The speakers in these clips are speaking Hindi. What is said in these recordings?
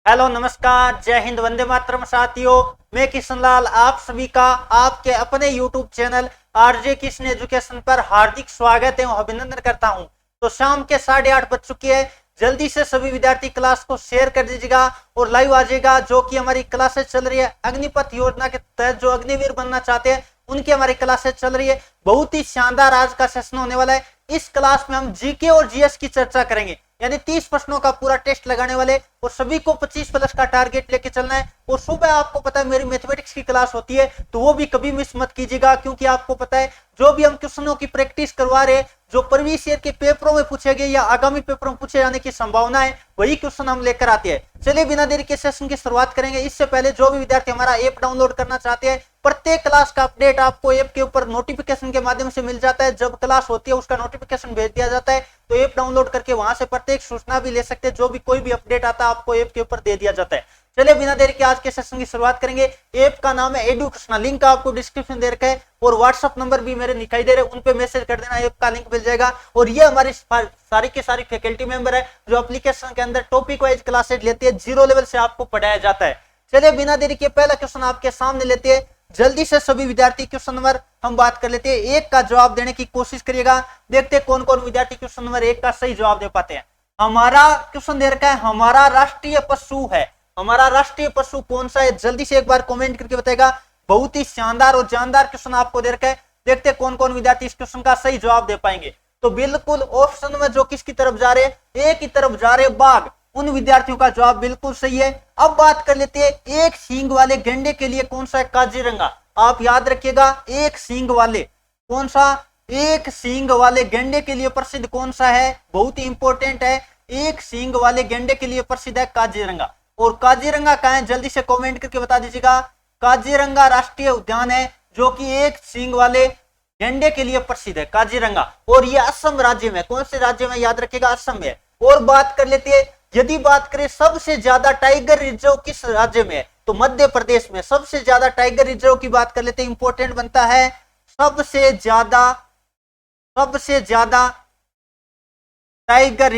हेलो नमस्कार, जय हिंद, वंदे मातरम साथियों। मैं किशन लाल आप सभी का आपके अपने YouTube channel RJ Kishan education पर हार्दिक स्वागत एवं अभिनंदन करता हूं। तो शाम के 8:30 बज चुकी है। जल्दी से सभी विद्यार्थी क्लास को शेयर कर दीजिएगा और लाइव आ जाइएगा। जो कि हमारी क्लासेस चल रही है अग्निपथ योजना के तहत, जो अग्निवीर बनना चाहते हैं उनकी हमारी क्लासेस चल रही है। बहुत ही शानदार आज का सेशन होने वाला है। इस क्लास में हम जीके और जीएस की चर्चा करेंगे, यानी 30 प्रश्नों का पूरा टेस्ट लगाने वाले और सभी को 25 प्लस का टारगेट लेके चलना है। और सुबह आपको पता है मेरी मैथमेटिक्स की क्लास होती है, तो वो भी कभी मिस मत कीजिएगा, क्योंकि आपको पता है जो भी हम क्वेश्चनों की प्रैक्टिस करवा रहे हैं, जो प्रीवियस ईयर के पेपरों में पूछे गए या आगामी पेपरों में पूछे जाने की संभावना है, वही क्वेश्चन हम लेकर आते हैं। चलिए बिना देरी के सेशन की शुरुआत करेंगे। इससे पहले जो भी विद्यार्थी हमारा ऐप डाउनलोड करना चाहते हैं, प्रत्येक क्लास का अपडेट आपको ऐप के ऊपर नोटिफिकेशन के माध्यम से मिल जाता है। जब क्लास होती है उसका नोटिफिकेशन भेज दिया जाता है, तो ऐप डाउनलोड करके वहां से प्रत्येक सूचना भी ले सकते हैं। जो भी कोई भी अपडेट आता है आपको ऐप के ऊपर दे दिया जाता है। चलिए बिना देरी के आज के सेशन की शुरुआत करेंगे। ऐप का नाम है एडुकेशनल, लिंक आपको डिस्क्रिप्शन दे रखा है और व्हाट्सएप नंबर भी मेरे दिखाई दे रहे हैं, उन पे मैसेज कर देना, ऐप का लिंक मिल जाएगा। और ये हमारी सारी की सारी फैकल्टी मेंबर है जो एप्लीकेशन के अंदर टॉपिक वाइज क्लासेज लेती है, 0 लेवल से आपको पढ़ाया जाता है। चलिए बिना देरी के पहला क्वेश्चन आपके सामने लेते हैं। जल्दी से सभी विद्यार्थी क्वेश्चन नंबर हम बात कर लेते हैं, 1 का जवाब देने की कोशिश करिएगा। देखते हैं कौन कौन विद्यार्थी क्वेश्चन नंबर 1 का सही जवाब दे पाते हैं। हमारा क्वेश्चन दे रखा है, हमारा राष्ट्रीय पशु है, हमारा राष्ट्रीय पशु कौन सा है? जल्दी से एक बार कमेंट करके बताएगा। बहुत ही शानदार और जानदार क्वेश्चन आपको दे रखा है। देखते हैं कौन कौन विद्यार्थी इस क्वेश्चन का सही जवाब दे पाएंगे। तो बिल्कुल ऑप्शन में जो किसकी तरफ जा रहे हैं, ए की तरफ जा रहे हैं, बाघ, उन विद्यार्थियों का जवाब बिल्कुल सही है। अब बात कर लेते हैं, एक सींग वाले गेंडे के लिए कौन सा है? काजीरंगा। आप याद रखिएगा, एक सींग वाले कौन सा? एक सींग वाले गेंडे के लिए प्रसिद्ध कौन सा है? बहुत ही इंपॉर्टेंट है। एक सींग वाले गेंडे के लिए प्रसिद्ध है काजीरंगा। और काजीरंगा कहाँ है? जल्दी से कमेंट करके बता दीजिएगा। काजीरंगा राष्ट्रीय उद्यान है जो कि एक सींग वाले गेंडे के लिए प्रसिद्ध है, काजीरंगा। और ये असम राज्य में, कौन से राज्य में? याद रखिएगा, असम में। और बात कर लेते हैं, यदि बात करें सबसे ज्यादा टाइगर रिजर्व किस राज्य में है, तो मध्य प्रदेश में सबसे ज्यादा टाइगर रिजर्व की बात कर लेते हैं। इंपॉर्टेंट बनता है, सबसे ज्यादा टाइगर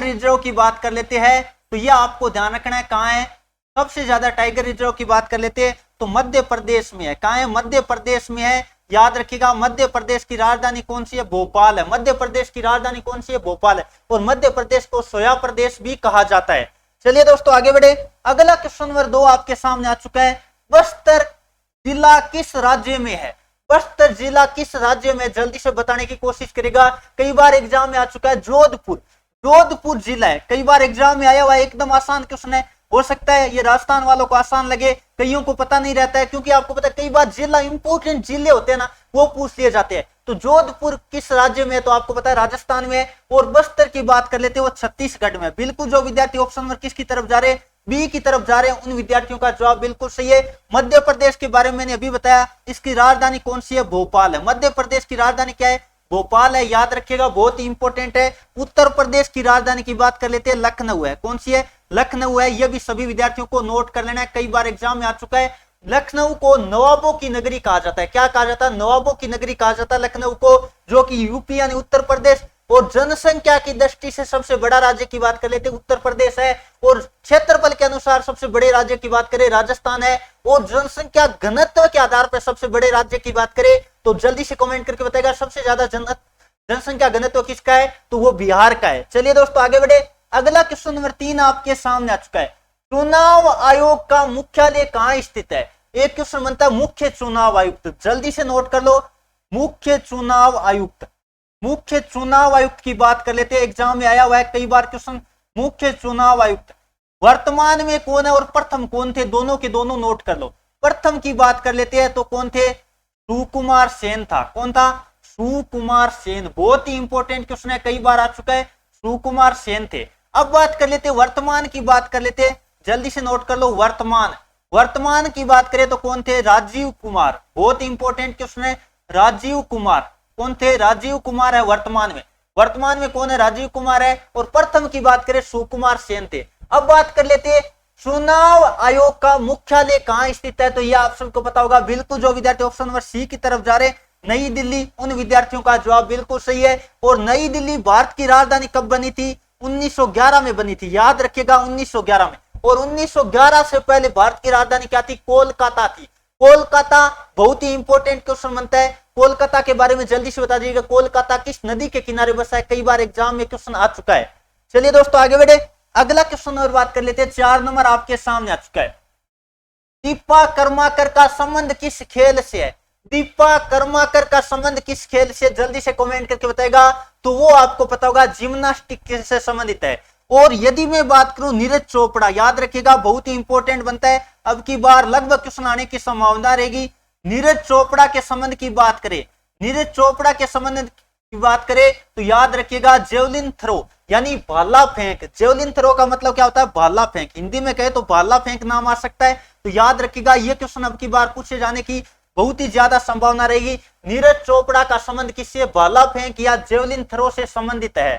रिजर्व की बात कर लेते हैं। तो यह आपको ध्यान रखना है, कहां है सबसे ज्यादा टाइगर रिजर्व की बात कर लेते हैं, तो मध्य प्रदेश में है। कहां है? मध्य प्रदेश में है। याद रखिएगा, मध्य प्रदेश की राजधानी कौन सी है? भोपाल है। मध्य प्रदेश की राजधानी कौन सी है? भोपाल है। और मध्य प्रदेश को सोया प्रदेश भी कहा जाता है। चलिए दोस्तों आगे बढ़े। अगला क्वेश्चन नंबर 2 आपके सामने आ चुका है। बस्तर जिला किस राज्य में है? बस्तर जिला किस राज्य में? जल्दी से बताने की कोशिश करेगा। कई बार एग्जाम में आ चुका है, जोधपुर जिला है। कई बार एग्जाम में आया हुआ है, एकदम आसान क्वेश्चन है। हो सकता है ये राजस्थान वालों को आसान लगे, कईयों को पता नहीं रहता है, क्योंकि आपको पता है कई बार जिला इंपोर्टेंट जिले होते हैं ना, वो पूछ लिए जाते हैं। तो जोधपुर किस राज्य में है? तो आपको पता है राजस्थान में है। और बस्तर की बात कर लेते हैं, वो छत्तीसगढ़ में। बिल्कुल जो विद्यार्थी ऑप्शन नंबर किसकी तरफ जा रहे हैं? बी की तरफ जा रहे हैं, उन विद्यार्थियों का जवाब बिल्कुल सही है। मध्य प्रदेश के बारे में मैंने अभी बताया, इसकी राजधानी कौन सी है? भोपाल है। मध्य प्रदेश की राजधानी क्या है? भोपाल है। याद रखिएगा, बहुत ही इंपॉर्टेंट है। उत्तर प्रदेश की राजधानी की बात कर लेते हैं, लखनऊ है। कौन सी है? लखनऊ है। यह भी सभी विद्यार्थियों को नोट कर लेना है, कई बार एग्जाम में आ चुका है। लखनऊ को नवाबों की नगरी कहा जाता है। क्या कहा जाता है? नवाबों की नगरी कहा जाता है लखनऊ को, जो कि यूपी यानी उत्तर प्रदेश। और जनसंख्या की दृष्टि से सबसे बड़ा राज्य की बात कर लेते हैं, उत्तर प्रदेश है। और क्षेत्रफल के अनुसार सबसे बड़े राज्य की बात करें, राजस्थान है। और जनसंख्या घनत्व के आधार पर सबसे बड़े राज्य की बात करें, तो जल्दी से कमेंट करके बताएगा सबसे ज्यादा जनसंख्या घनत्व किसका है? तो वो बिहार का है। चलिए दोस्तों आगे बढ़े। अगला क्वेश्चन नंबर 3 आपके सामने आ चुका है। चुनाव आयोग का मुख्यालय कहां स्थित है? एक क्वेश्चन बनता है, मुख्य चुनाव आयुक्त। जल्दी से नोट कर लो, मुख्य चुनाव आयुक्त की बात कर लेते हैं। एग्जाम में आया हुआ है कई बार क्वेश्चन, मुख्य चुनाव आयुक्त वर्तमान में कौन है और प्रथम कौन थे? दोनों के दोनों नोट कर लो। प्रथम की बात कर लेते हैं तो कौन थे? सुकुमार सेन था। कौन था? सुकुमार सेन। बहुत ही इंपॉर्टेंट क्वेश्चन है, कई बार आ चुका है, सुकुमार सेन थे। अब बात कर लेते हैं, वर्तमान की बात कर लेते हैं। जल्दी से नोट कर लो, वर्तमान की बात करें तो कौन थे? राजीव कुमार। बहुत इंपॉर्टेंट क्वेश्चन है, राजीव कुमार। कौन थे? राजीव कुमार है वर्तमान में कौन है? राजीव कुमार है। और प्रथम की बात करें, सुकुमार सेन थे। अब बात कर लेते हैं, चुनाव आयोग का मुख्यालय कहां स्थित है? तो यह आप सबको पता होगा। बिल्कुल जो विद्यार्थी ऑप्शन नंबर सी की तरफ जा रहे, नई दिल्ली, उन विद्यार्थियों का जवाब बिल्कुल सही है। और नई दिल्ली भारत की राजधानी कब बनी थी? 1911 में बनी थी, याद रखिएगा 1911 में। और 1911 से पहले भारत की राजधानी क्या थी? कोलकाता थी। कोलकाता बहुत ही इंपॉर्टेंट क्वेश्चन बनता है। कोलकाता के बारे में जल्दी से बता दीजिएगा, कोलकाता किस नदी के किनारे बसा है? कई बार एग्जाम में क्वेश्चन आ चुका है। चलिए दोस्तों आगे बढ़े, अगला क्वेश्चन और बात कर लेते हैं। 4 नंबर आपके सामने आ चुका है। दीपा कर्माकर का संबंध किस खेल से है? दीपा कर्माकर का संबंध किस खेल से? जल्दी से कमेंट करके बताएगा। तो वो आपको पता होगा जिम्नास्टिक से संबंधित है। और यदि मैं बात करूं नीरज चोपड़ा, याद रखिएगा बहुत ही इंपॉर्टेंट बनता है, अब की बार लगभग क्वेश्चन आने की संभावना रहेगी। नीरज चोपड़ा के संबंध की बात करें, नीरज चोपड़ा के संबंध की बात करें तो याद रखिएगा जेवलिन थ्रो यानी भाला फेंक। जेवलिन थ्रो का मतलब क्या होता है? भाला फेंक। हिंदी में कहे तो भाला फेंक नाम आ सकता है। तो याद रखिएगा ये क्वेश्चन अब की बार पूछे जाने की बहुत ही ज्यादा संभावना रहेगी। नीरज चोपड़ा का संबंध किससे? भाला फेंक या जेवलिन थ्रो से संबंधित है।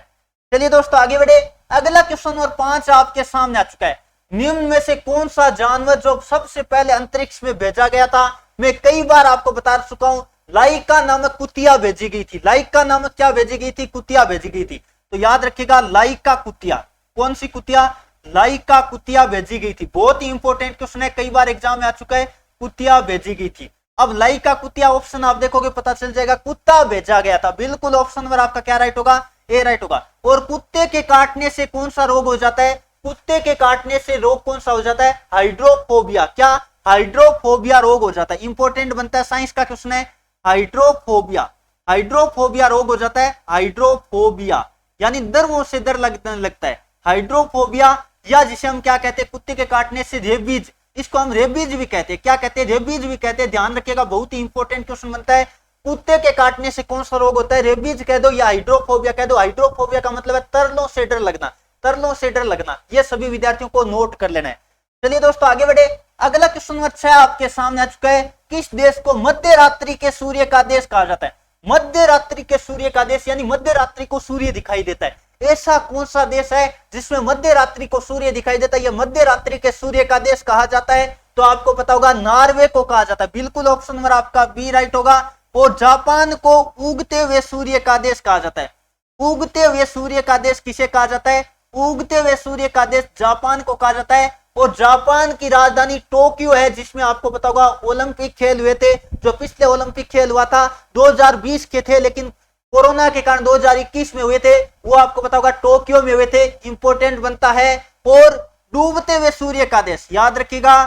चलिए दोस्तों आगे बढ़े, अगला क्वेश्चन नंबर 5 आपके सामने आ चुका है। निम्न में से कौन सा जानवर जो सबसे पहले अंतरिक्ष में भेजा गया था? मैं कई बार आपको बता चुका हूं, लाइका नामक कुतिया भेजी गई थी। लाइका नामक क्या भेजी गई थी? कुतिया भेजी गई थी। तो याद रखिएगा लाइका कुतिया। कौन सी कुतिया? लाइका कुतिया भेजी गई थी। बहुत ही इंपॉर्टेंट क्वेश्चन है, कई बार एग्जाम में आ चुका है। कुतिया भेजी गई थी। अब लाइका कुतिया ऑप्शन आप देखोगे पता चल जाएगा, कुत्ता भेजा गया था। बिल्कुल ऑप्शन नंबर आपका क्या राइट होगा? ए राइट होगा। और कुत्ते के काटने से कौन सा रोग हो जाता है? कुत्ते के काटने से रोग कौन सा हो जाता है? हाइड्रोफोबिया। क्या? हाइड्रोफोबिया रोग हो जाता है। इंपॉर्टेंट बनता है, साइंस का क्वेश्चन है। हाइड्रोफोबिया, हाइड्रोफोबिया रोग हो जाता है। हाइड्रोफोबिया यानी दर्दों से डर लगने लगता है। हाइड्रोफोबिया, या जिसे हम क्या कहते हैं? कुत्ते के काटने से रेबीज, इसको हम रेबीज भी कहते हैं। क्या कहते हैं? रेबीज भी कहते हैं। ध्यान रखिएगा बहुत ही इंपॉर्टेंट क्वेश्चन बनता है। कुत्ते के काटने से कौन सा रोग होता है? रेबीज कह दो या हाइड्रोफोबिया कह दो। हाइड्रोफोबिया का मतलब है तरलों से डर लगना। तरलों से डर लगना, ये सभी विद्यार्थियों को नोट कर लेना है। चलिए दोस्तों आगे बढ़े, अगला क्वेश्चन नंबर 6 आपके सामने आ चुका है। किस देश को मध्य रात्रि के सूर्य का देश कहा जाता है? मध्य रात्रि के सूर्य का देश यानी मध्य रात्रि को सूर्य दिखाई देता है। ऐसा कौन सा देश है जिसमें मध्य रात्रि को सूर्य दिखाई देता है? यह मध्य रात्रि के सूर्य का देश कहा जाता है। तो आपको पता होगा नॉर्वे को कहा जाता है। बिल्कुल ऑप्शन नंबर आपका बी राइट होगा। और जापान को उगते हुए सूर्य का देश कहा जाता है। उगते हुए सूर्य का देश किसे कहा जाता है? उगते हुए सूर्य का देश जापान को कहा जाता है। और जापान की राजधानी टोक्यो है, जिसमें आपको पता होगा ओलंपिक खेल हुए थे। जो पिछले ओलंपिक खेल हुआ था 2020 के थे, लेकिन कोरोना के कारण 2021 में हुए थे। वो आपको पता होगा टोक्यो में हुए थे। इंपॉर्टेंट बनता है। और डूबते हुए सूर्य का देश, याद रखिएगा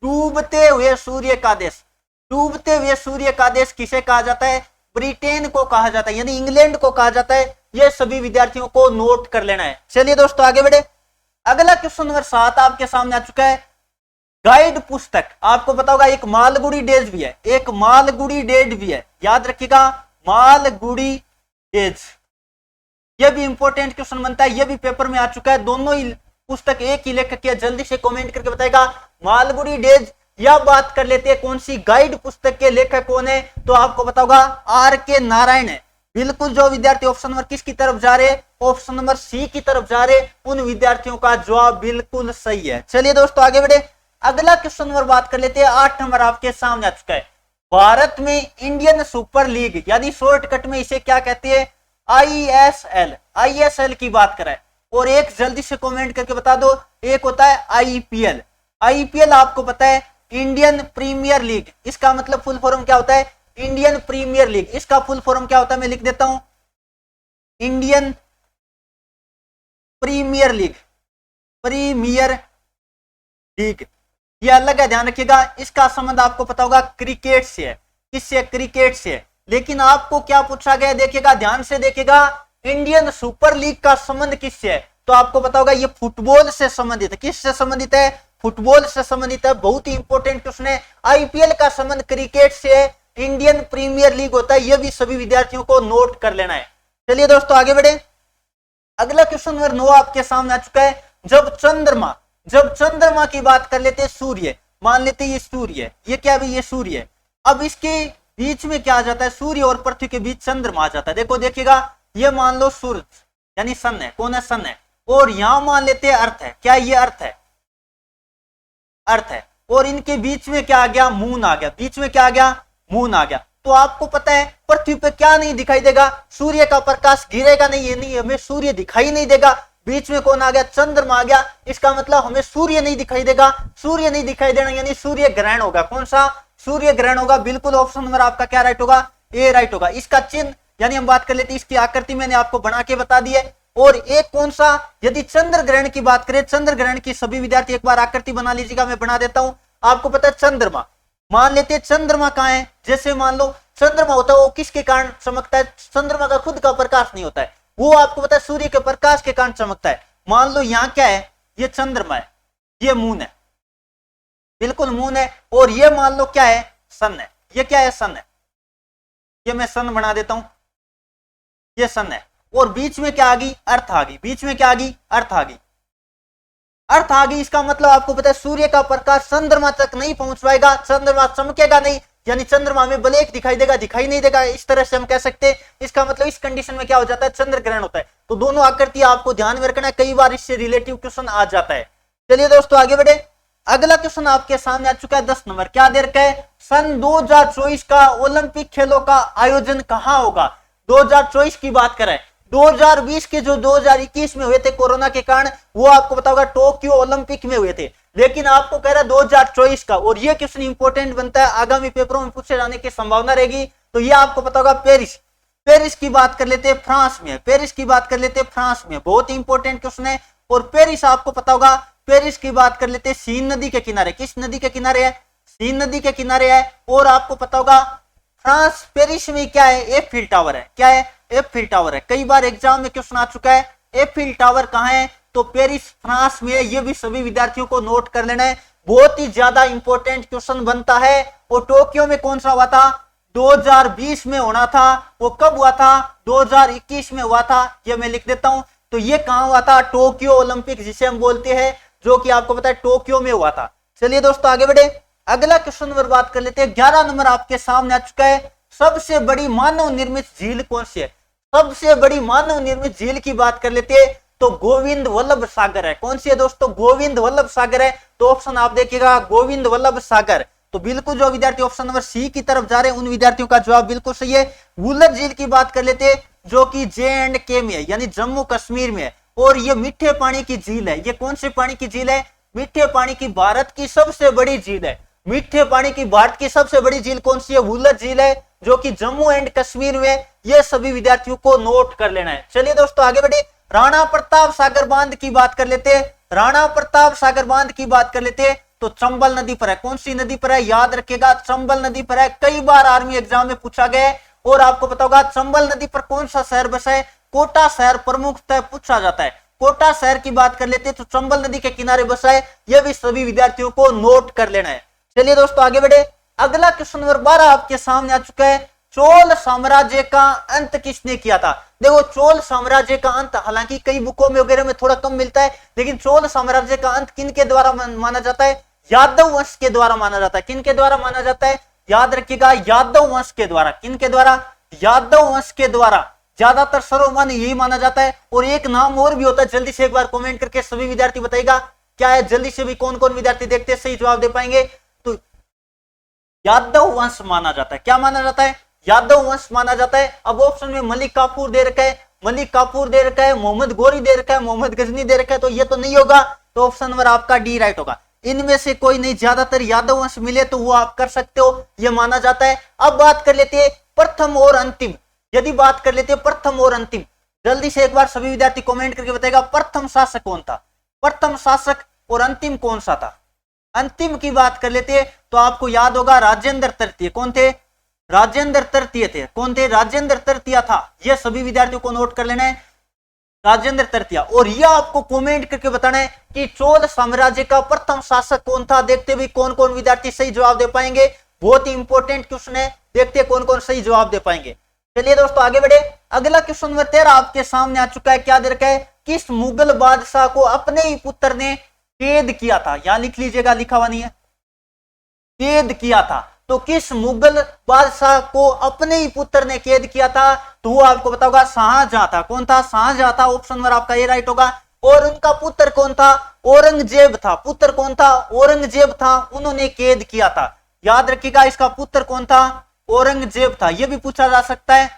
डूबते हुए सूर्य का देश, डूबते हुए सूर्य का देश किसे कहा जाता है? ब्रिटेन को कहा जाता है, यानी इंग्लैंड को कहा जाता है। ये सभी विद्यार्थियों को नोट कर लेना है। चलिए दोस्तों आगे बढ़े, अगला क्वेश्चन नंबर 7 आपके सामने आ चुका है। गाइड पुस्तक, आपको पता होगा एक मालगुडी डेज भी है, एक मालगुडी डेज भी है। याद रखिएगा मालगुडी डेज, यह भी इंपॉर्टेंट क्वेश्चन बनता है। यह भी पेपर में आ चुका है। दोनों ही पुस्तक एक ही लेखक की, जल्दी से कमेंट करके बताएगा मालगुडी डेज। या बात कर लेते हैं कौन सी गाइड पुस्तक के लेखक कौन है? तो आपको पता होगा R.K. नारायण है। बिल्कुल जो विद्यार्थी ऑप्शन नंबर किसकी तरफ जा रहे? ऑप्शन नंबर सी की तरफ जा रहे, उन विद्यार्थियों का जवाब बिल्कुल सही है। चलिए दोस्तों आगे बढ़े, अगला क्वेश्चन नंबर बात कर लेते हैं। 8 नंबर आपके सामने आ चुका है। भारत में इंडियन सुपर लीग यानी शॉर्टकट में इसे क्या कहते हैं? ISL, ISL की बात करें। और एक जल्दी से कमेंट करके बता दो, एक होता है IPL। IPL आपको पता है इंडियन प्रीमियर लीग, इसका मतलब फुल फॉर्म क्या होता है? Indian Premier League. इसका फुल फॉर्म क्या होता है? मैं लिख देता हूं, Indian Premier League, Premier League ये अलग है, ध्यान रखिएगा। इसका संबंध आपको पता होगा क्रिकेट से है। किससे? क्रिकेट से। लेकिन आपको क्या पूछा गया, देखिएगा ध्यान से देखिएगा, इंडियन सुपर लीग का संबंध किससे है? तो आपको पता होगा ये फुटबॉल से संबंधित है। किससे संबंधित है? फुटबॉल से संबंधित है। बहुत ही इंपॉर्टेंट क्वेश्चन है। IPL का संबंध क्रिकेट से है, इंडियन प्रीमियर लीग होता है। यह भी सभी विद्यार्थियों को नोट कर लेना है। चलिए दोस्तों आगे बढ़े, अगला क्वेश्चन नंबर 9 आपके सामने आ चुका है। जब चंद्रमा की बात कर लेते हैं, सूर्य मान लेते हैं ये सूर्य, ये क्या भी ये सूर्य है। अब इसके बीच में क्या आ जाता है? सूर्य और पृथ्वी के बीच चंद्रमा आ जाता है। देखो देखिएगा, ये मान लो सूर्य यानी सन है। कौन है? सन है। और यहां मान लेते हैं अर्थ है। क्या ये अर्थ है? अर्थ है। और इनके बीच में क्या आ गया? मून आ गया। बीच में क्या आ गया? मून आ गया। तो आपको पता है पृथ्वी पे क्या नहीं दिखाई देगा? सूर्य का प्रकाश गिरेगा नहीं, ये नहीं, हमें सूर्य दिखाई नहीं देगा। बीच में कौन आ गया, चंद्रमा आ गया। इसका मतलब हमें सूर्य नहीं दिखाई देगा, सूर्य नहीं दिखाई देना यानी सूर्य ग्रहण होगा। कौन सा, सूर्य ग्रहण होगा। बिल्कुल ऑप्शन नंबर आपका क्या राइट होगा, ए राइट होगा। इसका चिन्ह यानी हम बात कर लेते हैं, इसकी आकृति मैंने आपको बना के बता दी है। और एक कौन सा, यदि चंद्र ग्रहण की बात करें, चंद्र ग्रहण की सभी विद्यार्थी एक बार आकृति बना लीजिएगा, मैं बना देता हूं। आपको पता है चंद्रमा, मान लेते हैं चंद्रमा कहां है, जैसे मान लो चंद्रमा होता है वो किसके कारण चमकता है, चंद्रमा का खुद का प्रकाश नहीं होता है, वो आपको पता है सूर्य के प्रकाश के कारण चमकता है। मान लो यहाँ क्या है, ये चंद्रमा है, ये मून है, बिल्कुल मून है। और ये मान लो क्या है, सन है। ये क्या है, सन है। ये मैं सन बना देता हूं, ये सन है। और बीच में क्या आ गई, अर्थ आ गई। बीच में क्या आ गई, अर्थ आ गई। अर्थ आ गई, इसका मतलब आपको पता है सूर्य का प्रकाश चंद्रमा तक नहीं पहुंच पाएगा, चंद्रमा चमकेगा नहीं, यानी चंद्रमा में ब्लैक दिखाई देगा, दिखाई नहीं देगा, इस तरह से हम कह सकते हैं। इसका मतलब इस कंडीशन में क्या हो जाता है, चंद्र ग्रहण होता है। तो दोनों आकृति आपको ध्यान में रखना है, कई बार इससे रिलेटिव क्वेश्चन आ जाता है। चलिए दोस्तों आगे बढ़े। अगला क्वेश्चन आपके सामने आ चुका है 10 नंबर। क्या दे रखा है, सन 2024 का ओलंपिक खेलों का आयोजन कहां होगा। 2024 की बात करें, 2020 के जो 2021 में हुए थे कोरोना के कारण, वो आपको पता होगा टोक्यो ओलंपिक में हुए थे। लेकिन आपको कह रहा है 2024 का, और ये क्वेश्चन इंपॉर्टेंट बनता है, आगामी पेपरों में पूछे जाने की संभावना रहेगी। तो ये आपको पता होगा पेरिस, पेरिस की बात कर लेते हैं, फ्रांस में। पेरिस की बात कर लेते हैं, फ्रांस में, बहुत इंपॉर्टेंट क्वेश्चन है। और पेरिस आपको पता होगा, पेरिस की बात कर लेते हैं सीन नदी के किनारे। किस नदी के किनारे है, सीन नदी के किनारे है। और आपको पता होगा फ्रांस, पेरिस में क्या है, एफिल टावर है। क्या है, एफिल टावर है। कई बार एग्जाम में क्वेश्चन आ चुका है, एफिल टावर कहां है, तो पेरिस फ्रांस में। ये भी सभी विद्यार्थियों को नोट कर लेना है, बहुत ही ज्यादा इंपॉर्टेंट क्वेश्चन बनता है। और टोक्यो में कौन सा हुआ था, 2020 में होना था। वो कब हुआ था, 2021 में हुआ था, ये मैं लिख देता हूं। तो ये कहां हुआ था, टोक्यो ओलंपिक जिसे हम बोलते हैं, जो कि आपको पता है टोक्यो में हुआ था। चलिए दोस्तों आगे बढ़े, अगला क्वेश्चन नंबर बात कर लेते हैं। 11 नंबर आपके सामने आ चुका है, सबसे बड़ी मानव निर्मित झील कौन सी है। सबसे बड़ी मानव निर्मित झील की बात कर लेते हैं तो गोविंद वल्लभ सागर है। कौन सी है दोस्तों, गोविंद वल्लभ सागर है। तो ऑप्शन आप देखिएगा, गोविंद वल्लभ सागर। तो बिल्कुल जो विद्यार्थी ऑप्शन नंबर सी की तरफ जा रहे हैं, उन विद्यार्थियों का जवाब बिल्कुल सही है। वुलर झील की बात कर लेते हैं, जो कि J&K में है, यानी जम्मू कश्मीर में है। और ये मीठे पानी की झील है। ये कौन से पानी की झील है, मीठे पानी की, भारत की सबसे बड़ी झील है। मीठे पानी की भारत की सबसे बड़ी झील कौन सी है, वुलर झील है, जो कि जम्मू एंड कश्मीर में। ये सभी विद्यार्थियों को नोट कर लेना है। चलिए दोस्तों आगे बढ़े, राणा प्रताप सागर बांध की बात कर लेते हैं। राणा प्रताप सागर बांध की बात कर लेते हैं तो चंबल नदी पर है। कौन सी नदी पर है, याद रखिएगा, चंबल नदी पर है। कई बार आर्मी एग्जाम में पूछा गया है। और आपको पता होगा चंबल नदी पर कौन सा शहर बसा है, कोटा शहर प्रमुखतः पूछा जाता है। कोटा शहर की बात कर लेते हैं तो चंबल नदी के किनारे बसा है। यह भी सभी विद्यार्थियों को नोट कर लेना है। चलिए दोस्तों आगे बढ़े, अगला क्वेश्चन नंबर 12 आपके सामने आ चुका है, चोल साम्राज्य का अंत किसने किया था। देखो चोल साम्राज्य का अंत, हालांकि कई बुकों में वगैरह में थोड़ा कम मिलता है, लेकिन चोल साम्राज्य का अंत किन के द्वारा माना जाता है, यादव वंश के द्वारा माना जाता है। किन के द्वारा माना जाता है, याद रखिएगा, यादव वंश के द्वारा। किन के द्वारा, यादव वंश के द्वारा। ज्यादातर सर्वमान्य यही माना जाता है। और एक नाम और भी होता है, जल्दी से एक बार कमेंट करके सभी विद्यार्थी बताइएगा क्या है, जल्दी से भी कौन कौन विद्यार्थी देखते सही जवाब दे पाएंगे। तो यादव वंश माना जाता है। क्या माना जाता है, यादव वंश माना जाता है। अब ऑप्शन में मलिक काफूर दे रखा है, मलिक काफूर दे रखा है, मोहम्मद गोरी दे रखा है, मोहम्मद गजनी दे रखा है, तो ये तो नहीं होगा। तो ऑप्शन नंबर आपका डी राइट होगा। इनमें से कोई नहीं, ज्यादातर यादव वंश मिले तो वो आप कर सकते हो, ये माना जाता है। अब बात कर लेते हैं प्रथम और अंतिम। यदि बात कर लेते हैं प्रथम और अंतिम, जल्दी से एक बार सभी विद्यार्थी कमेंट करके बताएगा प्रथम शासक कौन था, प्रथम शासक, और अंतिम कौन सा था। अंतिम की बात कर लेते हैं तो आपको याद होगा राजेंद्र तृतीय। कौन थे, राजेंद्र तृतीय थे। कौन थे, राजेंद्र तृतीय था। यह सभी विद्यार्थियों को नोट कर लेना है, राजेंद्र तृतीय। और यह आपको कमेंट करके बताना है कि चोल साम्राज्य का प्रथम शासक कौन था। देखते भी कौन कौन विद्यार्थी सही जवाब दे पाएंगे, बहुत ही इंपॉर्टेंट क्वेश्चन है, देखते कौन कौन सही जवाब दे पाएंगे। चलिए दोस्तों आगे बढ़े, अगला क्वेश्चन नंबर 13 आपके सामने आ चुका है। क्या दे रखा है, किस मुगल बादशाह को अपने ही पुत्र ने कैद किया था। यहां लिख लीजिएगा, लिखा हुआ नहीं है, कैद किया था। तो किस मुगल बादशाह को अपने ही पुत्र ने कैद किया था, तो वो आपको पता होगा शाहजहां था। कौन था, शाहजहां था। ऑप्शन नंबर आपका ये राइट होगा। और उनका पुत्र कौन था, औरंगजेब था। पुत्र कौन था, औरंगजेब था, उन्होंने कैद किया था। याद रखिएगा, इसका पुत्र कौन था, औरंगजेब था। यह भी पूछा जा सकता है।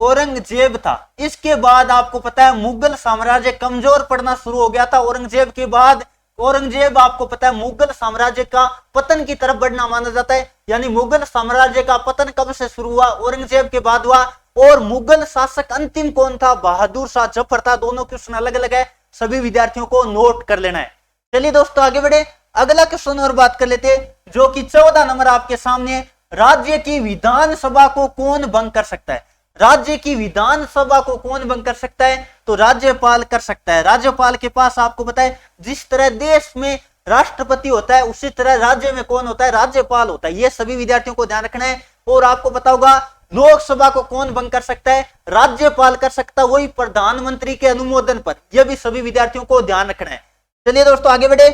औरंगजेब था। इसके बाद आपको पता है मुगल साम्राज्य कमजोर पड़ना शुरू हो गया था। औरंगजेब के बाद औरंगजेब आपको पता है मुगल साम्राज्य का पतन की तरफ बढ़ना माना जाता है। यानी मुगल साम्राज्य का पतन कब से शुरू हुआ? औरंगजेब के बाद हुआ। और मुगल शासक अंतिम कौन था? बहादुर शाह जफर था। दोनों क्वेश्चन अलग अलग है, सभी विद्यार्थियों को नोट कर लेना है। चलिए दोस्तों आगे बढ़े, अगला क्वेश्चन और बात कर लेते हैं जो कि 14 नंबर आपके सामने। राज्य की विधानसभा को कौन भंग कर सकता है? राज्य की विधानसभा को कौन भंग कर सकता है? तो राज्यपाल कर सकता है। राज्यपाल के पास आपको पता है जिस तरह देश में राष्ट्रपति होता है उसी तरह राज्य में कौन होता है? राज्यपाल होता है। ये सभी विद्यार्थियों को ध्यान रखना है। और आपको पता होगा लोकसभा को कौन भंग कर सकता है? राज्यपाल कर सकता है, वही प्रधानमंत्री के अनुमोदन पर। यह भी सभी विद्यार्थियों को ध्यान रखना है। चलिए दोस्तों आगे बढ़े,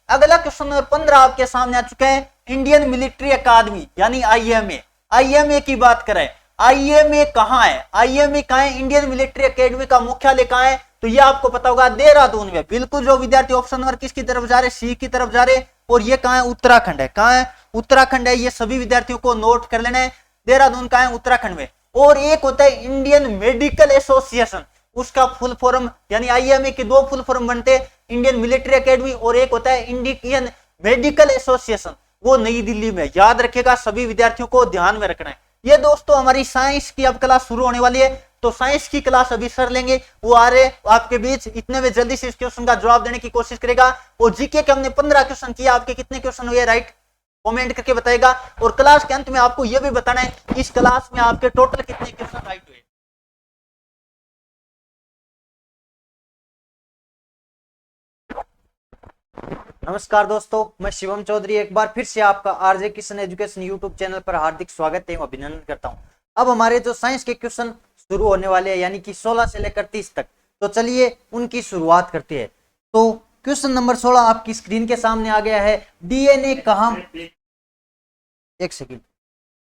अगला क्वेश्चन नंबर 15 आपके सामने आ चुका है। इंडियन मिलिट्री अकादमी यानी आईएमए, आईएमए की बात करें, आईएमए कहां है? आईएमए कहां है? इंडियन मिलिट्री एकेडमी का मुख्यालय कहां है? तो ये आपको पता होगा देहरादून में। बिल्कुल जो विद्यार्थी ऑप्शन नंबर किसकी तरफ जा रहे? सी की तरफ जा रहे। और ये कहां है? उत्तराखंड है। कहां है? उत्तराखंड है। ये सभी विद्यार्थियों को नोट कर लेना है। देहरादून कहां है? उत्तराखंड में। और एक होता है इंडियन मेडिकल एसोसिएशन, उसका फुल फॉर्म यानी आईएमए के दो फुल फॉर्म बनते हैं, इंडियन मिलिट्री एकेडमी और एक होता है इंडियन मेडिकल एसोसिएशन, वो नई दिल्ली में। याद रखिएगा, सभी विद्यार्थियों को ध्यान में रखना है। ये दोस्तों हमारी साइंस की अब क्लास शुरू होने वाली है, तो साइंस की क्लास अभी सर लेंगे, वो आ रहे आपके बीच। इतने में जल्दी से इस क्वेश्चन का जवाब देने की कोशिश करेगा। और जीके के हमने 15 क्वेश्चन किया, आपके कितने क्वेश्चन हुए राइट कमेंट करके बताएगा। और क्लास के अंत में आपको यह भी बताना है इस क्लास में आपके टोटल कितने क्वेश्चन राइट हुए। नमस्कार दोस्तों, मैं शिवम चौधरी एक बार फिर से आपका RJ Kishan education YouTube channel पर हार्दिक स्वागत एवं अभिनंदन करता हूं। अब हमारे जो साइंस के क्वेश्चन शुरू होने वाले हैं यानी कि 16 से लेकर 30 तक, तो चलिए उनकी शुरुआत करते हैं। तो क्वेश्चन नंबर 16 आपकी स्क्रीन के सामने आ गया है। डीएनए कहां, एक सेकंड,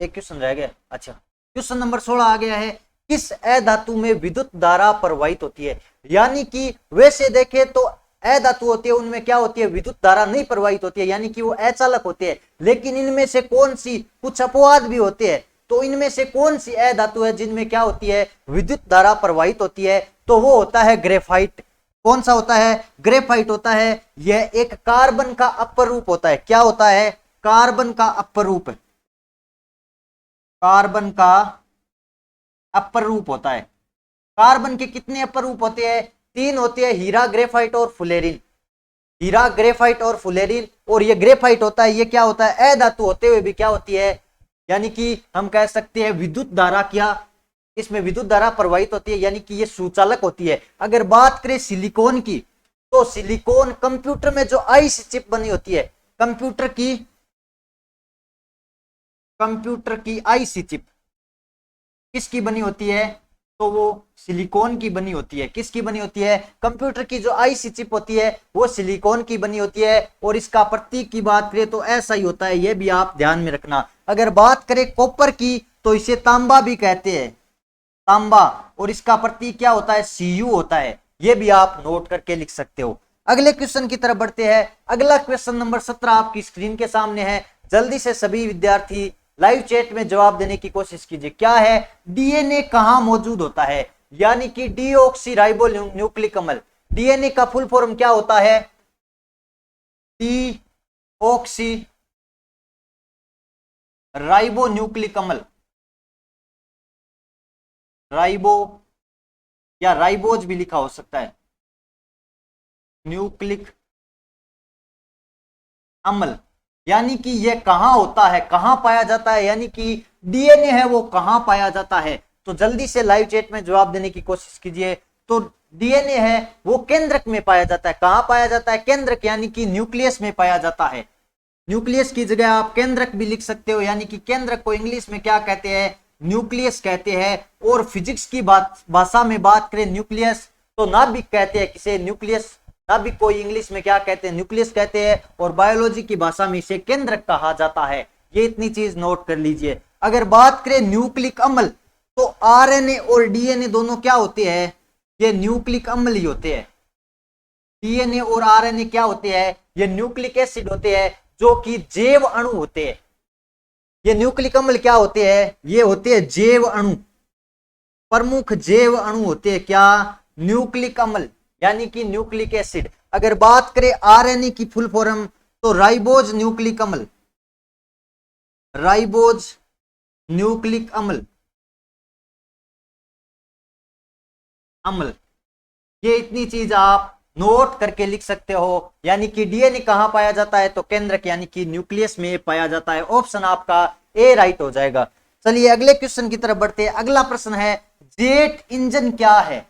एक क्वेश्चन रह गया। अच्छा, क्वेश्चन नंबर 16 आ गया है, किस अधातु में विद्युत धारा प्रवाहित होती है? यानी कि वैसे देखें तो अधातु होती है उनमें क्या होती है? विद्युत धारा नहीं प्रवाहित होती है, यानी कि वो अचालक होते हैं। लेकिन इनमें से कौन सी, कुछ अपवाद भी होते हैं, तो इनमें से कौन सी अधातु है जिनमें क्या होती है? विद्युत धारा प्रवाहित होती है। तो वो होता है ग्रेफाइट। कौन सा होता है? ग्रेफाइट होता है। यह एक कार्बन का अपर रूप होता है। क्या होता है? कार्बन का अपर रूप, कार्बन का अपर रूप होता है। कार्बन के कितने अपर रूप होते हैं? 3 होते हैं, हीरा, ग्रेफाइट और फुलेरिन। हीरा, ग्रेफाइट और फुलेरिन। और ये ग्रेफाइट होता है, ये क्या होता है? अधातु होते हुए भी क्या होती है? यानी कि हम कह सकते हैं विद्युत धारा, क्या इसमें विद्युत धारा प्रवाहित होती है, यानी कि ये सुचालक होती है। अगर बात करें सिलिकॉन की, तो सिलिकॉन कंप्यूटर में जो आईसी चिप बनी होती है, कंप्यूटर की आईसी चिप किसकी बनी होती है? तो वो सिलिकॉन की बनी होती है। किसकी बनी होती है? कंप्यूटर की जो आईसी चिप होती है वो सिलिकॉन की बनी होती है। और इसका प्रतीक की बात करें तो ऐसा ही होता है, ये भी आप ध्यान में रखना। अगर बात करें कॉपर की, तो इसे तांबा भी कहते हैं, तांबा। और इसका प्रतीक क्या होता है? Cu होता है। ये भी आप नोट करके लिख सकते हो। अगले क्वेश्चन की तरफ बढ़ते हैं। अगला क्वेश्चन नंबर 17 आपकी स्क्रीन के सामने है। जल्दी से सभी विद्यार्थी लाइव चैट में जवाब देने की कोशिश कीजिए। क्या है? डीएनए कहां मौजूद होता है? यानी कि डीऑक्सी राइबोन्यूक्लिक अम्ल। डीएनए का फुल फॉर्म क्या होता है? डीऑक्सी राइबोन्यूक्लिक अम्ल, राइबो या राइबोज भी लिखा हो सकता है, न्यूक्लिक अम्ल। यानी कि यह कहां होता है, कहां पाया जाता है, यानी कि डीएनए है वो कहां पाया जाता है? तो जल्दी से लाइव चैट में जवाब देने की कोशिश कीजिए। तो डीएनए है वो केंद्रक में पाया जाता है। कहां पाया जाता है? केंद्रक, यानी कि न्यूक्लियस में पाया जाता है। न्यूक्लियस की जगह आप केंद्रक भी लिख सकते हो, यानी कि केंद्रक को इंग्लिश में क्या कहते हैं? न्यूक्लियस कहते हैं। और फिजिक्स की भाषा में बात करें न्यूक्लियस, तो नाभिक कहते हैं किसे? न्यूक्लियस। नाभिक को इंग्लिश में क्या कहते हैं? न्यूक्लियस कहते हैं। और बायोलॉजी की भाषा में इसे केंद्रक कहा जाता है। ये इतनी चीज नोट कर लीजिए। अगर बात करें न्यूक्लिक अम्ल, तो आरएनए और डीएनए दोनों क्या होते हैं? ये न्यूक्लिक अम्ल ही होते हैं। डीएनए और आरएनए क्या होते हैं? ये न्यूक्लिक एसिड होते हैं जो कि जैव अणु होते हैं। ये न्यूक्लिक अम्ल क्या होते हैं? ये होते हैं जैव अणु, प्रमुख जैव अणु होते हैं क्या? न्यूक्लिक अम्ल यानी कि न्यूक्लिक एसिड। अगर बात करें आरएनए की फुल फॉर्म तो राइबोज न्यूक्लिक अम्ल, राइबोज न्यूक्लिक अम्ल, ये इतनी चीज आप नोट करके लिख सकते हो। यानी कि डीएनए कहां पाया जाता है? तो केंद्रक यानी कि न्यूक्लियस में पाया जाता है। ऑप्शन आपका ए राइट हो जाएगा। चलिए अगले क्वेश्चन की तरफ बढ़ते हैं। अगला प्रश्न है जेट इंजन क्या है?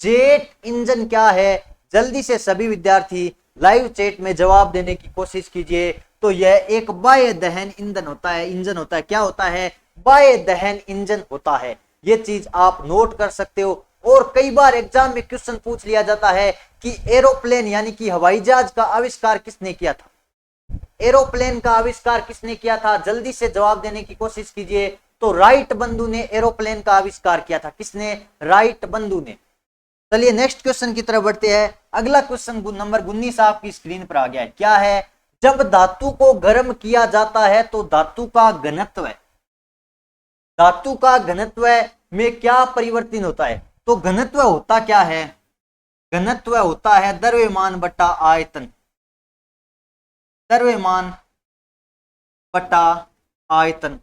जेट इंजन क्या है? जल्दी से सभी विद्यार्थी लाइव चैट में जवाब देने की कोशिश कीजिए। तो यह एक बाह्य दहन ईंधन होता है, इंजन होता है। क्या होता है? बाह्य दहन इंजन होता है। ये चीज आप नोट कर सकते हो। और कई बार एग्जाम में क्वेश्चन पूछ लिया जाता है कि एरोप्लेन यानी कि हवाई जहाज का आविष्कार किसने किया था? एरोप्लेन का आविष्कार किसने किया था? जल्दी से जवाब देने की कोशिश कीजिए। तो राइट बंधु ने एरोप्लेन का आविष्कार किया था। किसने? राइट बंधु ने। चलिए नेक्स्ट क्वेश्चन की तरफ बढ़ते हैं। अगला क्वेश्चन नंबर 19 आपकी स्क्रीन पर आ गया है। क्या है? जब धातु को गर्म किया जाता है तो धातु का घनत्व, धातु का घनत्व में क्या परिवर्तन होता है? तो घनत्व होता क्या है? घनत्व होता है द्रव्यमान बटा आयतन, द्रव्यमान बटा आयतन।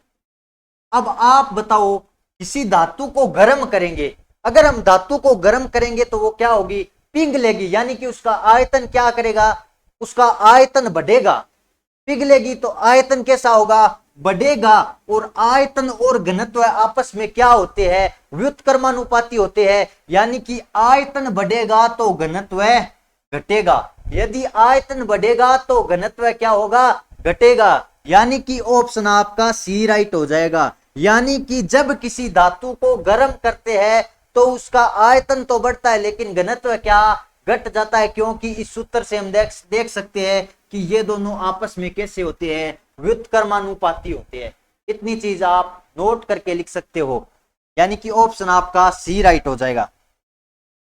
अब आप बताओ, किसी धातु को गर्म करेंगे, अगर हम धातु को गर्म करेंगे तो वो क्या होगी? पिघलेगी। यानी कि उसका आयतन क्या करेगा? उसका आयतन बढ़ेगा। पिघलेगी तो आयतन कैसा होगा? बढ़ेगा। और आयतन और घनत्व आपस में क्या होते हैं? व्युत्क्रमानुपाती होते हैं। यानी कि आयतन बढ़ेगा तो घनत्व घटेगा। यदि आयतन बढ़ेगा तो घनत्व क्या होगा? घटेगा। यानी कि ऑप्शन आपका सी राइट हो जाएगा। यानी कि जब किसी धातु को गर्म करते हैं तो उसका आयतन तो बढ़ता है लेकिन घनत्व क्या? घट जाता है। क्योंकि इस सूत्र से हम देख सकते हैं कि ये दोनों आपस में कैसे होते हैं? व्युत्क्रमानुपाती होते हैं। इतनी चीज आप नोट करके लिख सकते हो। यानी कि ऑप्शन आपका सी राइट हो जाएगा।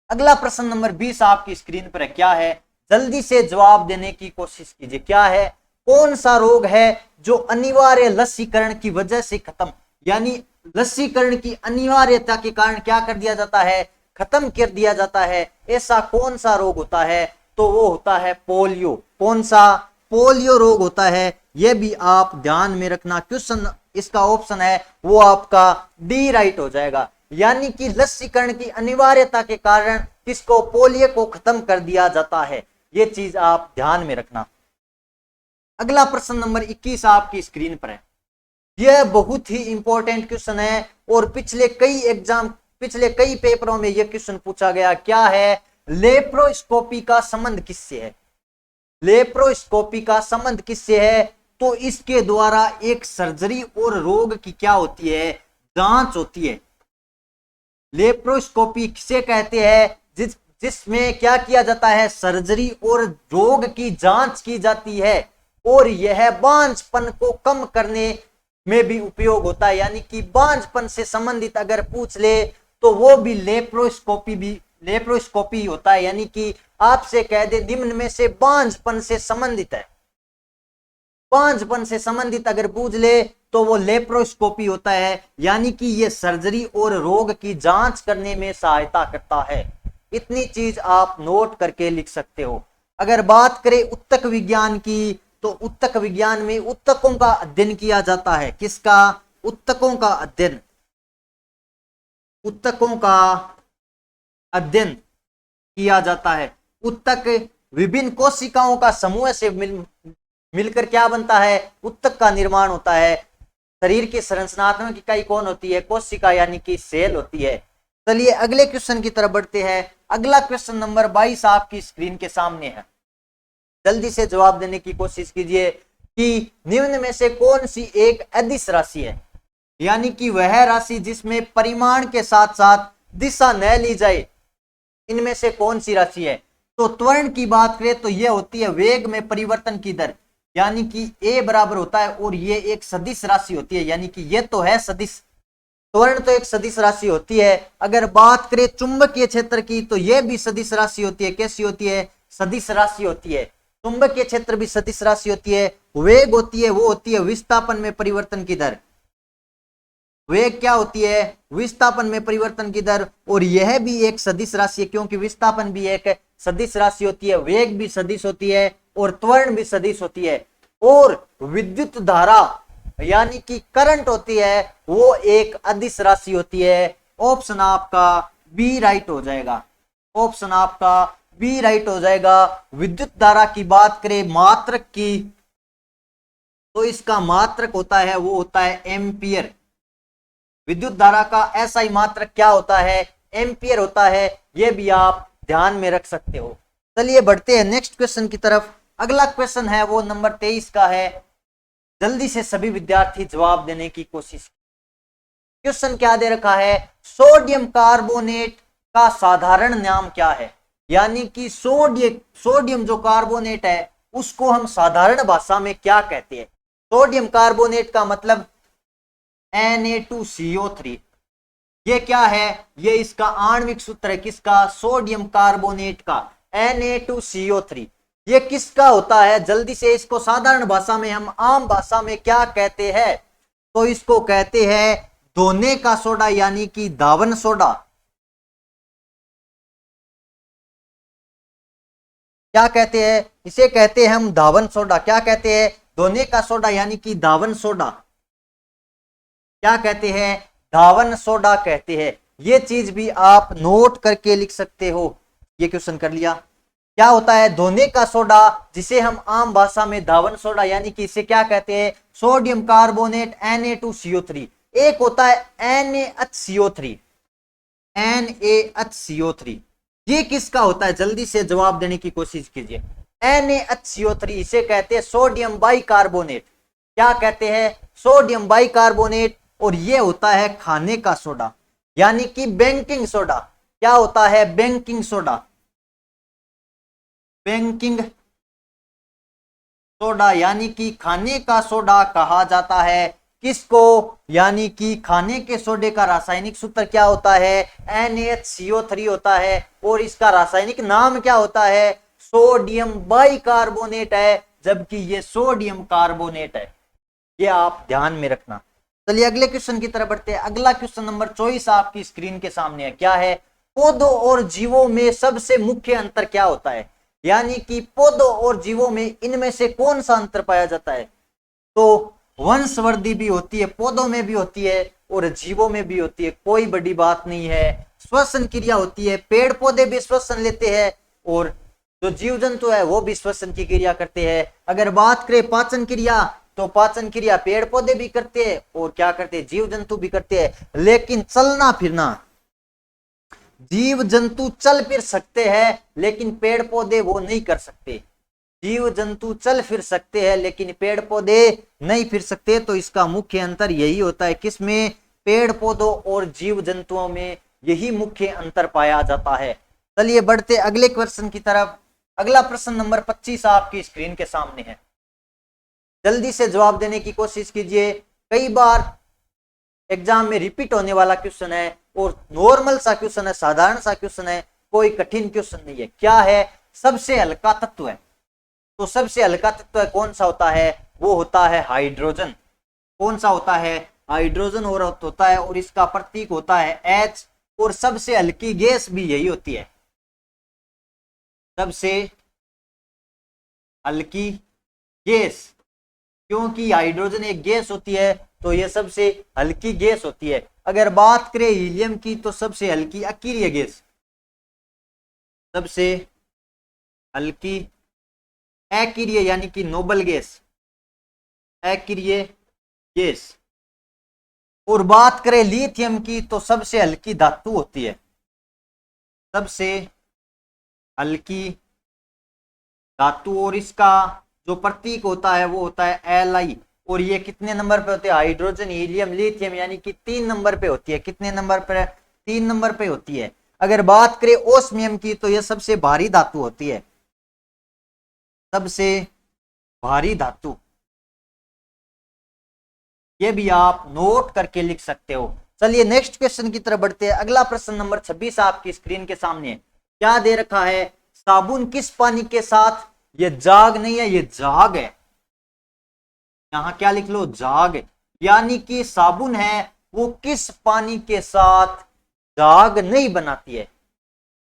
अगला प्रश्न नंबर 20 आपकी स्क्रीन पर है। क्या है? जल्दी से जवाब देने की कोशिश कीजिए। क्या है? कौन सा रोग है जो अनिवार्य लसीकरण की वजह से खत्म, यानी लसीकरण की अनिवार्यता के कारण क्या कर दिया जाता है? खत्म कर दिया जाता है। ऐसा कौन सा रोग होता है? तो वो होता है पोलियो। कौन सा? पोलियो रोग होता है। यह भी आप ध्यान में रखना। क्वेश्चन इसका ऑप्शन है वो आपका डी राइट हो जाएगा। यानी कि लसीकरण की अनिवार्यता के कारण किसको? पोलियो को खत्म कर दिया जाता है। ये चीज आप ध्यान में रखना। अगला प्रश्न नंबर 21 आपकी स्क्रीन पर है। यह बहुत ही इंपॉर्टेंट क्वेश्चन है और पिछले कई पेपरों में यह क्वेश्चन पूछा गया। क्या है? लेप्रोस्कोपी का संबंध किससे है? लेप्रोस्कोपी का संबंध किससे है? तो इसके द्वारा एक सर्जरी और रोग की क्या होती है? जांच होती है। लेप्रोस्कोपी किसे कहते हैं? जिसमें क्या किया जाता है? सर्जरी और रोग की जांच की जाती है। और यह बांझपन को कम करने में भी उपयोग होता है। यानी कि बांझपन से संबंधित अगर पूछ ले तो वो भी लेप्रोस्कोपी होता है। यानी कि आपसे कह दे निम्न में से बांझपन से संबंधित है, बांझपन से संबंधित अगर पूछ ले तो वो लेप्रोस्कोपी होता है। यानी कि ये सर्जरी और रोग की जांच करने में सहायता करता है। इतनी चीज आप नोट करके लिख सकते हो। अगर बात करें उत्तक विज्ञान की तो उत्तक विज्ञान में उत्तकों का अध्ययन किया जाता है। किसका? उत्तकों का अध्ययन, उत्तकों का अध्ययन किया जाता है। उत्तक विभिन्न कोशिकाओं का समूह से मिलकर क्या बनता है? उत्तक का निर्माण होता है। शरीर की संरचनात्मक इकाई कौन होती है? कोशिका यानी कि सेल होती है। चलिए अगले क्वेश्चन की तरफ बढ़ते हैं। अगला क्वेश्चन नंबर 22 आपकी स्क्रीन के सामने है। जल्दी से जवाब देने की कोशिश कीजिए कि निम्न में से कौन सी एक अदिश राशि है? यानी कि वह राशि जिसमें परिमाण के साथ साथ दिशा न ली जाए, इनमें से कौन सी राशि है? तो त्वरण की बात करें तो यह होती है वेग में परिवर्तन की दर। यानी कि a बराबर होता है और ये एक सदिश राशि होती है। यानी कि ये तो है सदिश, त्वरण तो एक सदिश राशि होती है। अगर बात करें चुंबकीय क्षेत्र की तो यह भी सदिश राशि होती है। कैसी होती है? सदिश राशि होती है। चुंबकीय क्षेत्र भी सदिश राशि होती है। वेग होती है वो होती है विस्थापन में परिवर्तन की दर। वेग क्या होती है, विस्थापन में परिवर्तन की दर, और यह भी एक सदिश राशि है क्योंकि विस्थापन भी एक सदिश राशि होती है, वेग भी सदिश होती है और त्वरण भी सदिश होती है, और विद्युत धारा यानी कि करंट होती है वो एक अदिश राशि होती है। ऑप्शन आपका बी राइट हो जाएगा, ऑप्शन आपका बी राइट हो जाएगा। विद्युत धारा की बात करें मात्रक की, तो इसका मात्रक होता है वो होता है एम्पियर। विद्युत धारा का एसआई मात्रक क्या होता है, एम्पियर होता है, यह भी आप ध्यान में रख सकते हो। चलिए बढ़ते हैं नेक्स्ट क्वेश्चन की तरफ। अगला क्वेश्चन है वो नंबर 23 का है, जल्दी से सभी विद्यार्थी जवाब देने की कोशिश। क्वेश्चन क्या दे रखा है, सोडियम कार्बोनेट का साधारण नाम क्या है, यानी कि सोडियम जो कार्बोनेट है उसको हम साधारण भाषा में क्या कहते हैं। सोडियम कार्बोनेट का मतलब Na2CO3, ये क्या है, ये इसका आणविक सूत्र है किसका, सोडियम कार्बोनेट का, Na2CO3। ये किसका होता है, जल्दी से इसको साधारण भाषा में हम आम भाषा में क्या कहते हैं, तो इसको कहते हैं धोने का सोडा यानी कि धावन सोडा। क्या कहते हैं इसे, कहते हैं हम धावन सोडा। क्या कहते हैं, धोने का सोडा यानी कि धावन सोडा। क्या कहते हैं, धावन सोडा कहते हैं। ये चीज भी आप नोट करके लिख सकते हो। ये क्वेश्चन कर लिया। क्या होता है धोने का सोडा, जिसे हम आम भाषा में धावन सोडा यानी कि इसे क्या कहते हैं, सोडियम कार्बोनेट Na2CO3। एक होता है NaHCO3, NaHCO3। ये किसका होता है, जल्दी से जवाब देने की कोशिश कीजिए। NaHCO3 इसे कहते हैं सोडियम बाइकार्बोनेट। क्या कहते हैं, सोडियम बाइकार्बोनेट। और ये होता है खाने का सोडा यानी कि बेकिंग सोडा। क्या होता है, बेकिंग सोडा, बेकिंग सोडा यानी कि खाने का सोडा कहा जाता है किसको, यानी कि खाने के सोडे का रासायनिक सूत्र क्या होता है, NaHCO3 होता है, और इसका रासायनिक नाम क्या होता है, सोडियम बाइकार्बोनेट है, जबकि ये सोडियम कार्बोनेट है। ये आप ध्यान में रखना। चलिए अगले क्वेश्चन की तरफ बढ़ते हैं। अगला क्वेश्चन नंबर 24 आपकी स्क्रीन के सामने है। क्या है, पौधों और जीवों में सबसे मुख्य अंतर क्या होता है, यानी कि पौधों और जीवों में इनमें से कौन सा अंतर पाया जाता है। तो वंशवृद्धि भी होती है, पौधों में भी होती है और जीवों में भी होती है, कोई बड़ी बात नहीं है। श्वसन क्रिया होती है, पेड़ पौधे भी श्वसन लेते हैं और जो जीव जंतु है वो भी श्वसन की क्रिया करते हैं। अगर बात करें पाचन क्रिया, तो पाचन क्रिया पेड़ पौधे भी करते हैं और क्या करते हैं, जीव जंतु भी करते हैं। लेकिन चलना फिरना, जीव जंतु चल फिर सकते हैं लेकिन पेड़ पौधे वो नहीं कर सकते। जीव जंतु चल फिर सकते हैं लेकिन पेड़ पौधे नहीं फिर सकते। तो इसका मुख्य अंतर यही होता है, किसमें, पेड़ पौधों और जीव जंतुओं में यही मुख्य अंतर पाया जाता है। चलिए बढ़ते अगले क्वेश्चन की तरफ। अगला प्रश्न नंबर 25 आपकी स्क्रीन के सामने है। जल्दी से जवाब देने की कोशिश कीजिए। कई बार एग्जाम में रिपीट होने वाला क्वेश्चन है और नॉर्मल सा क्वेश्चन है, साधारण सा क्वेश्चन है, कोई कठिन क्वेश्चन नहीं है। क्या है, सबसे हल्का तत्व है। तो सबसे हल्का तत्व कौन सा होता है, वो होता है हाइड्रोजन। कौन सा होता है, हाइड्रोजन और होता है, और इसका प्रतीक होता है H। और सबसे हल्की गैस भी यही होती है, सबसे हल्की गैस, क्योंकि हाइड्रोजन एक गैस होती है तो यह सबसे हल्की गैस होती है। अगर बात करें हीलियम की, तो सबसे हल्की अकीरिय गैस, सबसे हल्की अकीरिय यानी कि नोबल गैस, अकीरिय गैस। और बात करें लिथियम की, तो सबसे हल्की धातु होती है, सबसे हल्की धातु। और इसका जो प्रतीक होता है वो होता है Li। और ये कितने नंबर पे होते हैं, हाइड्रोजन हीलियम लिथियम, यानी कि 3 नंबर पे होती है। कितने नंबर पे, 3 नंबर पे होती है। अगर बात करें ओस्मियम की, तो यह सबसे भारी धातु होती है, सबसे भारी धातु। ये भी आप नोट करके लिख सकते हो। चलिए नेक्स्ट क्वेश्चन की तरफ बढ़ते हैं। अगला प्रश्न नंबर 26 आपकी स्क्रीन के सामने है। क्या दे रखा है, साबुन किस पानी के साथ, ये जाग नहीं है, ये जाग है। यहां क्या लिख लो, जाग, यानी कि साबुन है वो किस पानी के साथ झाग नहीं बनाती है?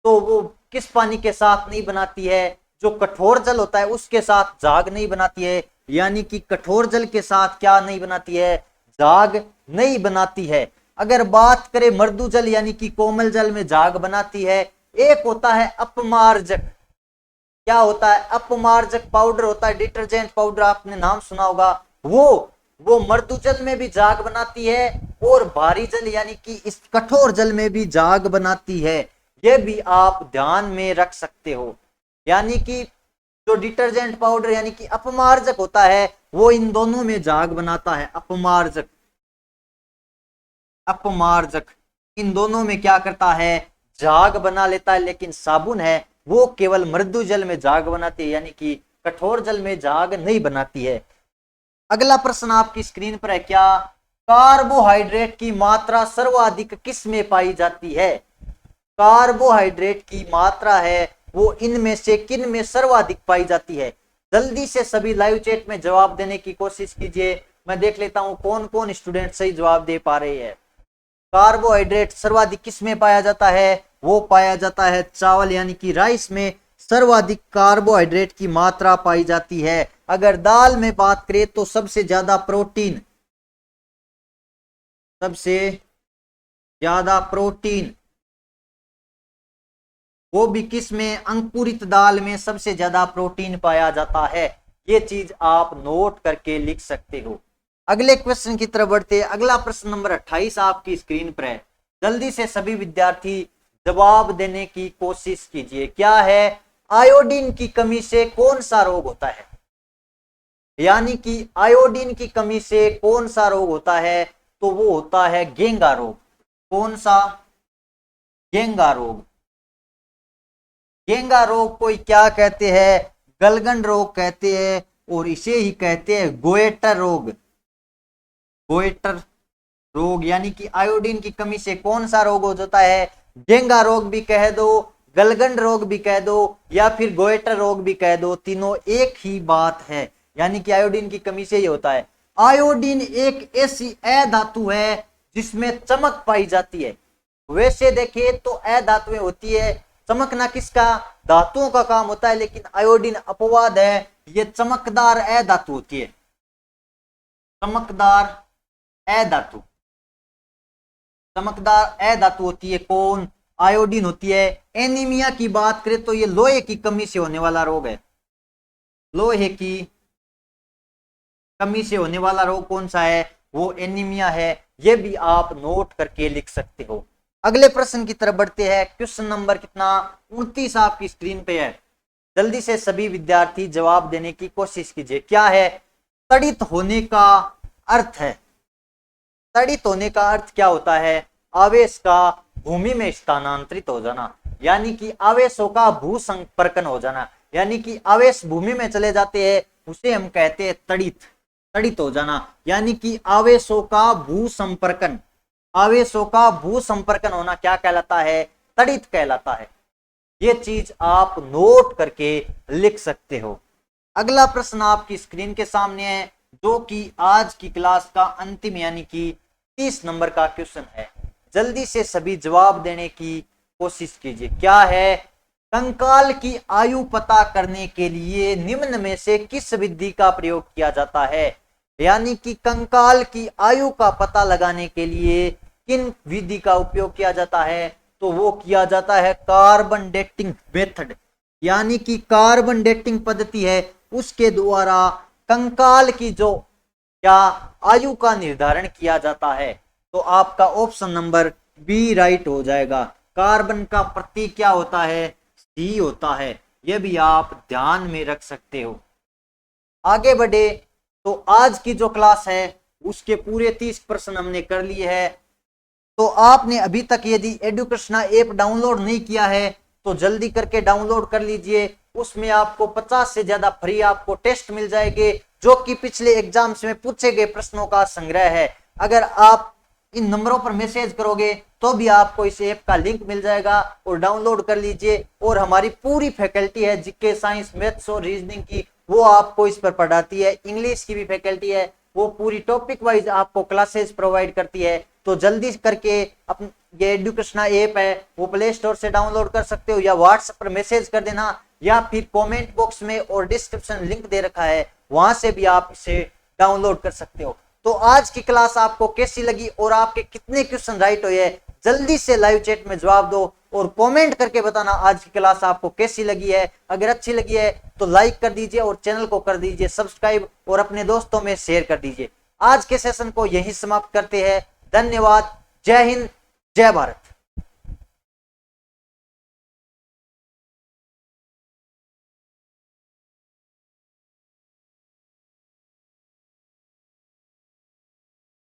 तो वो किस पानी के साथ नहीं बनाती है? जो कठोर जल होता है उसके साथ झाग नहीं बनाती है, यानी कि कठोर जल के साथ क्या नहीं बनाती है? झाग नहीं बनाती है। अगर बात करें मृदु जल यानी कि कोमल जल में झाग बनाती है। एक होता है अपमार्जक। क्या होता है? अपमार्जक पाउडर होता है, डिटर्जेंट पाउडर, आपने नाम सुना होगा। वो मृदु जल में भी झाग बनाती है और भारी जल यानी कि इस कठोर जल में भी झाग बनाती है। ये भी आप ध्यान में रख सकते हो। यानी कि जो डिटर्जेंट पाउडर यानी कि अपमार्जक होता है वो इन दोनों में झाग बनाता है। अपमार्जक अपमार्जक इन दोनों में क्या करता है? झाग बना लेता है। लेकिन साबुन है वो केवल मृदु जल में झाग बनाती है, यानी कि कठोर जल में झाग नहीं बनाती है। अगला प्रश्न आपकी स्क्रीन पर है, क्या कार्बोहाइड्रेट की मात्रा सर्वाधिक किस में पाई जाती है? कार्बोहाइड्रेट की मात्रा है वो इनमें से किन में सर्वाधिक पाई जाती है? जल्दी से सभी लाइव चैट में जवाब देने की कोशिश कीजिए। मैं देख लेता हूं कौन कौन स्टूडेंट सही जवाब दे पा रहे हैं। कार्बोहाइड्रेट सर्वाधिक किस में पाया जाता है? वो पाया जाता है चावल यानी कि राइस में सर्वाधिक कार्बोहाइड्रेट की मात्रा पाई जाती है। अगर दाल में बात करें तो सबसे ज्यादा प्रोटीन वो भी किस में? अंकुरित दाल में सबसे ज्यादा प्रोटीन पाया जाता है। ये चीज आप नोट करके लिख सकते हो। अगले क्वेश्चन की तरफ बढ़ते हैं। अगला प्रश्न नंबर 28 आपकी स्क्रीन पर है। जल्दी से सभी विद्यार्थी जवाब देने की कोशिश कीजिए। क्या है? आयोडीन की कमी से कौन सा रोग होता है? यानी कि आयोडीन की कमी से कौन सा रोग होता है? तो वो होता है घेंगा रोग। कौन सा? घेंगा रोग। घेंगा रोग को क्या कहते हैं? गलगन रोग कहते हैं और इसे ही कहते हैं गोएटर रोग। गोएटर रोग यानी कि आयोडीन की कमी से कौन सा रोग हो जाता है? घेंगा रोग भी कह दो, गलगन रोग भी कह दो या फिर गोएटर रोग भी कह दो, तीनों एक ही बात है। यानी कि आयोडीन की कमी से ही होता है। आयोडीन एक ऐसी अधातु है जिसमें चमक पाई जाती है। वैसे देखिए तो अधातुएं होती है, चमकना किसका? धातुओं का काम होता है, लेकिन आयोडीन अपवाद है, ये चमकदार अधातु होती है। चमकदार अधातु होती है। कौन? आयोडीन होती है। एनीमिया की बात करें तो ये लोहे की कमी से होने वाला रोग है। लोहे की कमी से होने वाला रोग कौन सा है? वो एनीमिया है। ये भी आप नोट करके लिख सकते हो। अगले प्रश्न की तरफ बढ़ते हैं। क्वेश्चन नंबर कितना? 29 आपकी स्क्रीन पे है। जल्दी से सभी विद्यार्थी जवाब देने की कोशिश कीजिए। क्या है? तड़ित होने का अर्थ है। तड़ित होने का अर्थ क्या होता है? आवेश का भूमि में स्थानांतरित हो जाना, यानी कि आवेशों का भू संपर्कन हो जाना, यानी कि आवेश भूमि में चले जाते हैं, उसे हम कहते हैं तड़ित हो जाना। यानी कि आवेशों का भू संपर्कन होना क्या कहलाता है? तड़ित कहलाता है। ये चीज आप नोट करके लिख सकते हो। अगला प्रश्न आपकी स्क्रीन के सामने है, जो कि आज की क्लास का अंतिम यानी कि 30 नंबर का क्वेश्चन है। जल्दी से सभी जवाब देने की कोशिश कीजिए। क्या है? कंकाल की आयु पता करने के लिए निम्न में से किस विधि का प्रयोग किया जाता है? यानी कि कंकाल की आयु का पता लगाने के लिए किन विधि का उपयोग किया जाता है? तो वो किया जाता है कार्बन डेटिंग मेथड, यानी कि कार्बन डेटिंग पद्धति है, उसके द्वारा कंकाल की जो क्या आयु का निर्धारण किया जाता है। तो आपका ऑप्शन नंबर बी राइट हो जाएगा। कार्बन का प्रतीक क्या होता है? सी होता है। यह भी आप ध्यान में रख सकते हो। आगे बढ़े तो आज की जो क्लास है उसके पूरे 30 प्रश्न हमने कर लिए हैं। तो आपने अभी तक यदि एडुकेशना ऐप डाउनलोड नहीं किया है तो जल्दी करके डाउनलोड कर लीजिए। उसमें आपको 50 से ज्यादा फ्री आपको टेस्ट मिल जाएंगे, जो कि पिछले एग्जाम्स में पूछे गए प्रश्नों का संग्रह है। अगर आप इन नंबरों पर मैसेज करोगे तो भी आपको इस ऐप का लिंक मिल जाएगा और डाउनलोड कर लीजिए। और हमारी पूरी फैकल्टी है जीके, साइंस, मैथ्स और रीजनिंग की, वो आपको इस पर पढ़ाती है। इंग्लिश की भी फैकल्टी है, वो पूरी टॉपिक वाइज आपको क्लासेस प्रोवाइड करती है। तो जल्दी करके अपन ये एडुकेशना ऐप है वो प्ले स्टोर से डाउनलोड कर सकते हो, या व्हाट्सएप पर मैसेज कर देना, या फिर कमेंट बॉक्स में और डिस्क्रिप्शन लिंक दे रखा है वहां से भी आप इसे डाउनलोड कर सकते हो। तो आज की क्लास आपको कैसी लगी और आपके कितने क्वेश्चन राइट हुए जल्दी से लाइव चैट में जवाब दो और कमेंट करके बताना आज की क्लास आपको कैसी लगी है। अगर अच्छी लगी है तो लाइक कर दीजिए और चैनल को कर दीजिए सब्सक्राइब और अपने दोस्तों में शेयर कर दीजिए। आज के सेशन को यहीं समाप्त करते हैं। धन्यवाद। जय हिंद, जय भारत।